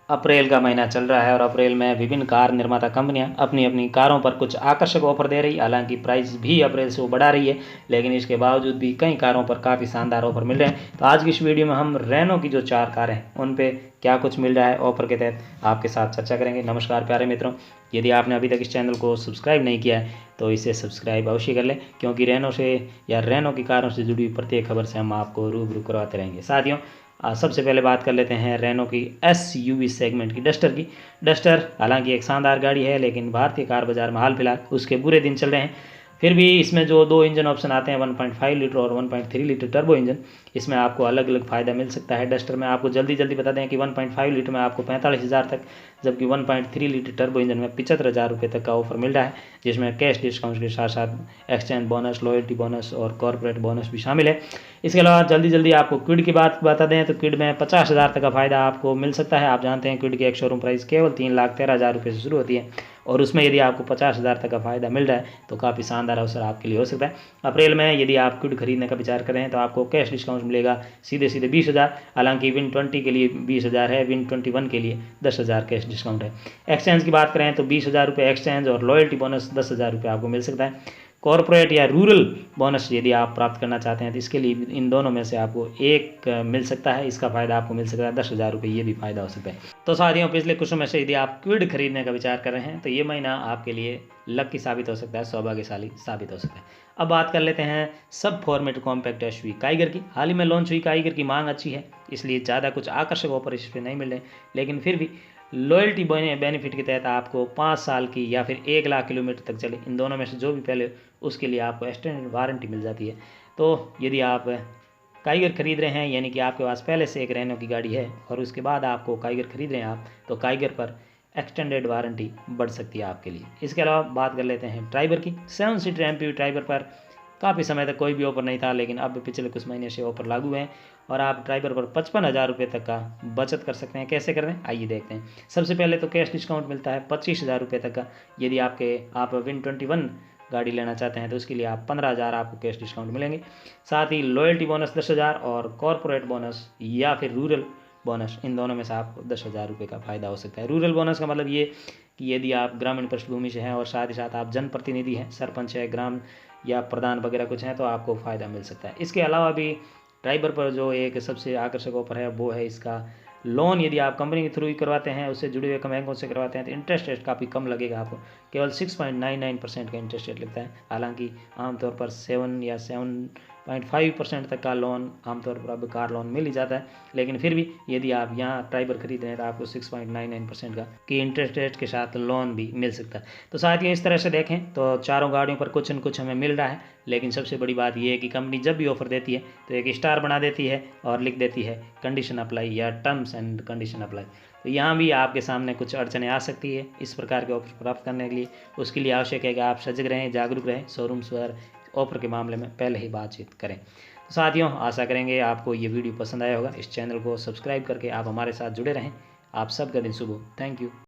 अप्रैल का महीना चल रहा है और अप्रैल में विभिन्न कार निर्माता कंपनियां अपनी अपनी कारों पर कुछ आकर्षक ऑफर दे रही है। हालांकि प्राइस भी अप्रैल से वो बढ़ा रही है, लेकिन इसके बावजूद भी कई कारों पर काफ़ी शानदार ऑफर मिल रहे हैं। तो आज की इस वीडियो में हम रेनो की जो 4 कारें हैं उन पे क्या कुछ मिल रहा है ऑफर के तहत आपके साथ चर्चा करेंगे। नमस्कार प्यारे मित्रों, यदि आपने अभी तक इस चैनल को सब्सक्राइब नहीं किया है तो इसे सब्सक्राइब अवश्य कर लें, क्योंकि रेनो से या रेनो की कारों से जुड़ी हुई प्रत्येक खबर से हम आपको रूबरू करवाते रहेंगे। साथियों, सबसे पहले बात कर लेते हैं रेनो की SUV सेगमेंट की, डस्टर की। डस्टर हालांकि एक शानदार गाड़ी है, लेकिन भारतीय कार बाजार में हाल फिलहाल उसके बुरे दिन चल रहे हैं। फिर भी इसमें जो 2 इंजन ऑप्शन आते हैं, 1.5 लीटर और 1.3 लीटर टर्बो इंजन, इसमें आपको अलग अलग फ़ायदा मिल सकता है। डस्टर में आपको जल्दी बता दें कि 1.5 लीटर में आपको 45,000 तक, जबकि 1.3 लीटर टर्बो इंजन में 75,000 रुपये तक का ऑफर मिल रहा है, जिसमें कैश डिस्काउंट के साथ साथ एक्सचेंज बोनस, लॉयल्टी बोनस और कॉर्पोरेट बोनस भी शामिल है। इसके अलावा जल्दी आपको क्विड की बात बता दें तो क्विड में 50,000 तक का फ़ायदा आपको मिल सकता है। आप जानते हैं क्विड की एक शोरूम प्राइस केवल 3,13,000 रुपये से शुरू होती है, और उसमें यदि आपको 50,000 तक का फ़ायदा मिल रहा है तो काफ़ी शानदार अवसर आपके लिए हो सकता है। अप्रैल में यदि आप क्विड खरीदने का विचार करें तो आपको कैश डिस्काउंट मिलेगा सीधे 20,000। हालांकि विन 20 के लिए 20,000 है, विन 21 के लिए 10,000 कैश डिस्काउंट है। एक्सचेंज की बात करें तो 20,000 रुपये एक्सचेंज और लॉयल्टी बोनस 10,000 रुपये आपको मिल सकता है। कॉर्पोरेट या रूरल बोनस यदि आप प्राप्त करना चाहते हैं तो इसके लिए इन दोनों में से आपको एक मिल सकता है। इसका फ़ायदा आपको मिल सकता है 10,000 रुपये, ये भी फ़ायदा हो सकता है। तो साथियों, पिछले कुछ समय से यदि आप क्विड खरीदने का विचार कर रहे हैं तो ये महीना आपके लिए लकी साबित हो सकता है, सौभाग्यशाली साबित हो सकता है। अब बात कर लेते हैं सब फॉर्मेट कॉम्पैक्ट SUV काइगर की। हाल ही में लॉन्च हुई काइगर की मांग अच्छी है, इसलिए ज़्यादा कुछ आकर्षक ऑफर इस पर नहीं मिल रहे, लेकिन फिर भी लॉयल्टी बेनिफिट के तहत आपको 5 साल की या फिर 1 लाख किलोमीटर तक चले, इन दोनों में से जो भी पहले, उसके लिए आपको एक्सटेंडेड वारंटी मिल जाती है। तो यदि आप काइगर खरीद रहे हैं, यानी कि आपके पास पहले से एक रेनो की गाड़ी है और उसके बाद आपको काइगर खरीद रहे हैं आप, तो काइगर पर एक्सटेंडेड वारंटी बढ़ सकती है आपके लिए। इसके अलावा बात कर लेते हैं ट्राइबर की। 7 सीटर MPV ट्राइबर पर काफ़ी समय तक कोई भी ऑफर नहीं था, लेकिन अब पिछले कुछ महीने से ऑफर लागू हैं और आप ड्राइवर पर 55,000 रुपये तक का बचत कर सकते हैं। कैसे कर रहे हैं आइए देखते हैं। सबसे पहले तो कैश डिस्काउंट मिलता है 25,000 रुपये तक का। यदि आप विन 21 गाड़ी लेना चाहते हैं तो उसके लिए आप 15,000 आपको कैश डिस्काउंट मिलेंगे। साथ ही लॉयल्टी बोनस 10,000 और कॉर्पोरेट बोनस या फिर रूरल बोनस, इन दोनों में से आपको 10,000 रुपये का फ़ायदा हो सकता है। रूरल बोनस का मतलब ये कि यदि आप ग्रामीण पृष्ठभूमि से हैं और साथ ही साथ आप जनप्रतिनिधि हैं, सरपंच है, ग्राम या प्रधान वगैरह कुछ हैं, तो आपको फ़ायदा मिल सकता है। इसके अलावा भी ड्राइवर पर जो एक सबसे आकर्षक ऑफर है वो है इसका लोन। यदि आप कंपनी के थ्रू ही करवाते हैं, उससे जुड़े हुए बैंकों से करवाते हैं, तो इंटरेस्ट रेट काफ़ी कम लगेगा आपको, केवल 6.99% का इंटरेस्ट रेट लगता है। हालांकि आमतौर पर 7 या 7.5% तक का लोन आमतौर पर अब कार लोन मिल ही जाता है, लेकिन फिर भी यदि आप यहाँ ड्राइवर खरीद रहे हैं तो आपको 6.99% का की इंटरेस्ट रेट के साथ लोन भी मिल सकता है। तो साथ ही इस तरह से देखें तो चारों गाड़ियों पर कुछ न कुछ हमें मिल रहा है, लेकिन सबसे बड़ी बात यह है कि कंपनी जब भी ऑफर देती है तो एक स्टार बना देती है और लिख देती है कंडीशन अप्लाई या टर्म्स एंड कंडीशन अप्लाई। तो यहाँ भी आपके सामने कुछ अड़चनें आ सकती है इस प्रकार के ऑफर प्राप्त करने के लिए। उसके लिए आवश्यक है कि आप सजग रहें, जागरूक रहें, शोरूम्स पर ऑफर के मामले में पहले ही बातचीत करें। तो साथियों, आशा करेंगे आपको ये वीडियो पसंद आया होगा। इस चैनल को सब्सक्राइब करके आप हमारे साथ जुड़े रहें। आप सबका दिन शुभ हो। Thank you.